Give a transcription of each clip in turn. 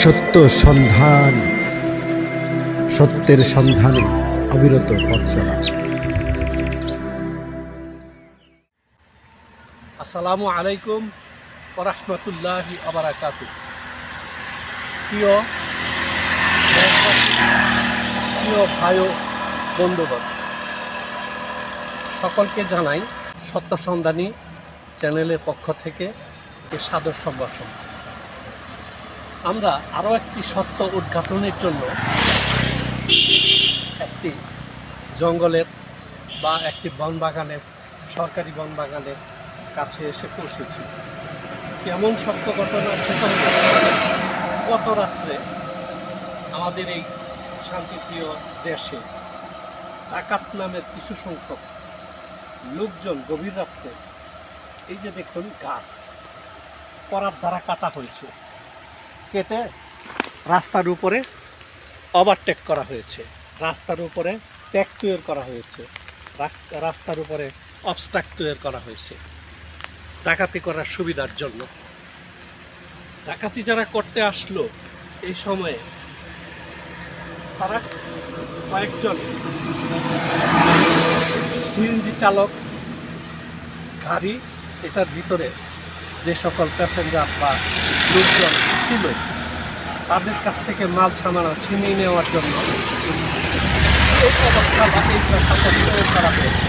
সত্য সন্ধান, সত্যের সন্ধানে অবিরত পথ চলা। আসসালামু আলাইকুম ওয়া রাহমাতুল্লাহি ওয়া বারাকাতুহু। প্রিয় দেশবাসী, প্রিয় ভাই ও বন্ধুগণ, সকলকে জানাই সত্য সন্ধানী চ্যানেলের পক্ষ থেকে এ সাদর সম্ভাষণ। আমরা আরও একটি সত্য উদ্ঘাটনের জন্য একটি জঙ্গলের বা একটি বনবাগানের, সরকারি বনবাগানের কাছে এসে পৌঁছেছি। কেমন সত্য ঘটনা সেটা হলো, গত রাত্রে আমাদের এই শান্তিপ্রিয় দেশে ডাকাত নামের কিছু সংখ্যক লোকজন গভীর রাত্রে, এই যে দেখুন গাছ করার দ্বারা কাটা হয়েছে, কেটে রাস্তার উপরে ওভারটেক করা হয়েছে, রাস্তার উপরে ট্যাগ তৈরি করা হয়েছে, রাস্তার উপরে অবস্ট্রাক্ট তৈরি করা হয়েছে ডাকাতি করার সুবিধার জন্য। ডাকাতি যারা করতে আসলো এই সময়ে তারা কয়েকজন সিএনজি চালক গাড়ি, এটার ভিতরে যে সকল প্যাসেঞ্জার বা লোকজন ছিল তাদের কাছ থেকে মাল সামানা ছিনিয়ে নেওয়ার জন্য এই অবস্থা বা এই প্রেক্ষাপট প্রয়োগ করা হয়েছে।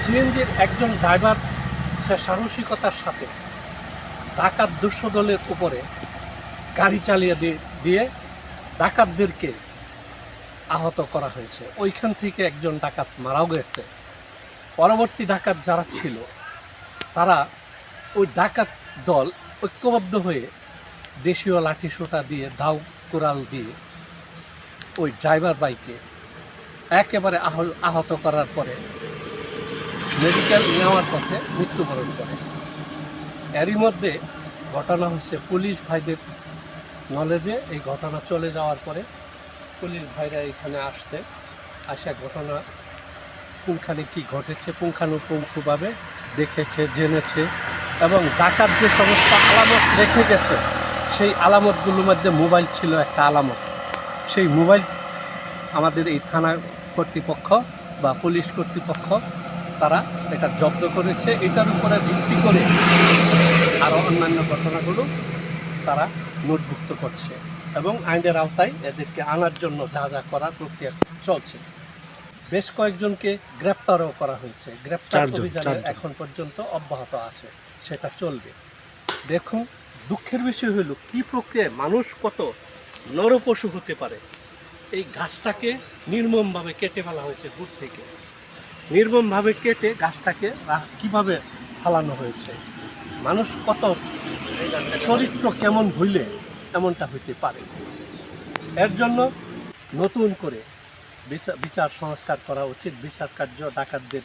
সিএনজির একজন ড্রাইভার সে সাহসিকতার সাথে ডাকাত দুঃস্থ দলের উপরে গাড়ি চালিয়ে দিয়ে ডাকাতদেরকে আহত করা হয়েছে। ওইখান থেকে একজন ডাকাত মারাও গেছে। পরবর্তী ডাকাত যারা ছিল তারা ওই ডাকাত দল ঐক্যবদ্ধ হয়ে দেশীয় লাঠিসোঁটা দিয়ে, দাও কোরাল দিয়ে ওই ড্রাইভার বাইকে একেবারে আহত করার পরে মেডিকেল নেওয়ার পথে মৃত্যুবরণ করে। এরই মধ্যে ঘটনা হচ্ছে পুলিশ ভাইদের নলেজে এই ঘটনা চলে যাওয়ার পরে পুলিশ ভাইরা এখানে আসছে, আসা ঘটনা কোনখানে কি ঘটেছে পুঙ্খানুপুঙ্খভাবে দেখেছে, জেনেছে এবং ডাকাত যে সমস্ত আলামত রেখে গেছে সেই আলামতগুলোর মধ্যে মোবাইল ছিল একটা আলামত। সেই মোবাইল আমাদের এই থানা কর্তৃপক্ষ বা পুলিশ কর্তৃপক্ষ তারা এটা জব্দ করেছে। এটার উপরে ভিত্তি করে আরও অন্যান্য ঘটনাগুলো তারা নোটভুক্ত করছে এবং আইনের আওতায় এদেরকে আনার জন্য যা যা করার প্রক্রিয়া চলছে। বেশ কয়েকজনকে গ্রেপ্তারও করা হয়েছে। গ্রেপ্তার অভিযান এখন পর্যন্ত অব্যাহত আছে, সেটা চলবে। দেখুন, দুঃখের বিষয় হলো কি প্রক্রিয়ায় মানুষ কত নরপশু হতে পারে। এই গাছটাকে নির্মমভাবে কেটে ফেলা হয়েছে, দূর থেকে নির্মমভাবে কেটে গাছটাকে কিভাবে ফালানো হয়েছে। মানুষ কত চরিত্র কেমন হইলে এমনটা হইতে পারে। এর জন্য নতুন করে বিচার সংস্কার করা উচিত। বিচার কার্য ডাকাতদের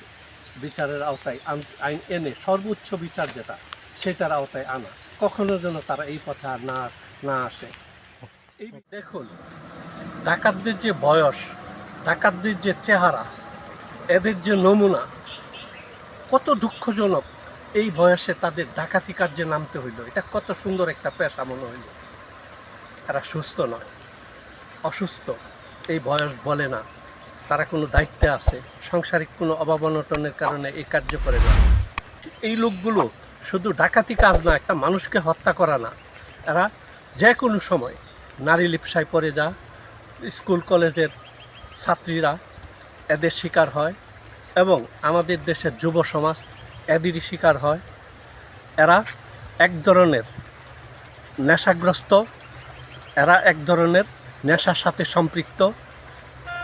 বিচারের আওতায় আইন এনে সর্বোচ্চ বিচার যেটা সেটার আওতায় আনা, কখনো যেন তারা এই পথে আর না আসে। এই দেখুন, ডাকাতদের যে বয়স, ডাকাতদের যে চেহারা, এদের যে নমুনা, কত দুঃখজনক। এই বয়সে তাদের ডাকাতি কার্যে নামতে হইল। এটা কত সুন্দর একটা পেশা মনে হইল। এরা সুস্থ নয়, অসুস্থ। এই বয়স বলে না তারা কোনো দায়িত্বে আছে, সাংসারিক কোনো অভাব অনটনের কারণে এই কার্য করে না। এই লোকগুলো শুধু ডাকাতি কাজ না, একটা মানুষকে হত্যা করা না, এরা যে কোনো সময় নারী লিপ্সায় পড়ে যা, স্কুল কলেজের ছাত্রীরা এদের শিকার হয় এবং আমাদের দেশের যুব সমাজ এদেরই শিকার হয়। এরা এক ধরনের নেশাগ্রস্ত, এরা এক ধরনের নেশার সাথে সম্পৃক্ত।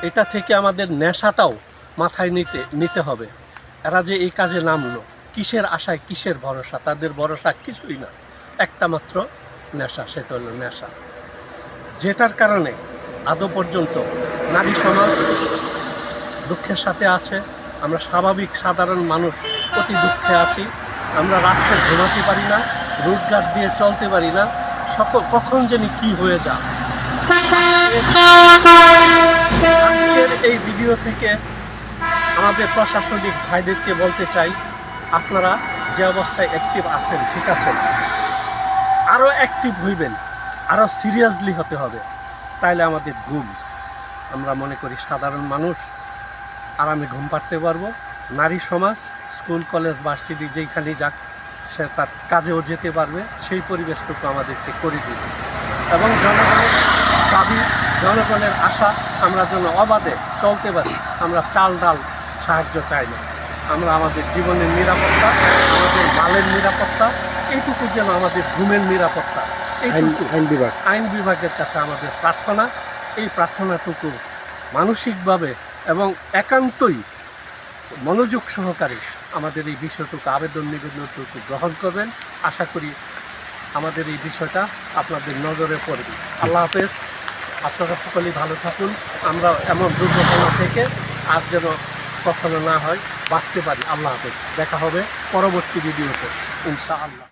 এটা থেকে আমাদের নেশাটাও মাথায় নিতে হবে। এরা যে এই কাজে নামলো কিসের আশায়, কিসের ভরসা? তাদের ভরসা কিছুই না, একটা মাত্র নেশা, সেটা হলো নেশা, যেটার কারণে আদৌ পর্যন্ত নারী সমাজ দুঃখের সাথে আছে। আমরা স্বাভাবিক সাধারণ মানুষ অতি দুঃখে আছি। আমরা রাত্রে ঘুমাতে পারি না, রোজগার দিয়ে চলতে পারি না, কখন জানি কি হয়ে যায়। আজকের এই ভিডিও থেকে আমাদের প্রশাসনিক ভাইদেরকে বলতে চাই, আপনারা যে অবস্থায় অ্যাক্টিভ আছেন ঠিক আছে, আরও অ্যাক্টিভ হইবেন, আরও সিরিয়াসলি হতে হবে। তাইলে আমাদের ঘুম, আমরা মনে করি সাধারণ মানুষ আরামে ঘুম পাড়তে পারবো। নারী সমাজ স্কুল কলেজ ভার্সিটি যেইখানেই যাক সে তার কাজেও যেতে পারবে, সেই পরিবেশটুকু আমাদেরকে করে দিবে। এবং জনগণের দাবি, জনগণের আশা, আমরা যেন অবাধে চলতে পারি। আমরা চাল ডাল সাহায্য চাই না, আমরা আমাদের জীবনের নিরাপত্তা, আমাদের মালের নিরাপত্তা, এইটুকু যেন আমাদের ঘুমের নিরাপত্তা, এইটুকু আইন বিভাগের কাছে আমাদের প্রার্থনা। এই প্রার্থনাটুকু মানসিকভাবে এবং একান্তই মনোযোগ সহকারে আমাদের এই বিষয়টুকু, আবেদন নিবেদনটুকু গ্রহণ করবেন। আশা করি আমাদের এই বিষয়টা আপনাদের নজরে পড়বে। আল্লাহ হাফেজ, আপনারা সকলেই ভালো থাকুন। আমরা এমন দুর্ঘটনা থেকে আর যেন কখনো না হয়, বাঁচতে পারি। আল্লাহ হাফেজ, দেখা হবে পরবর্তী ভিডিওতে ইনশাআল্লাহ।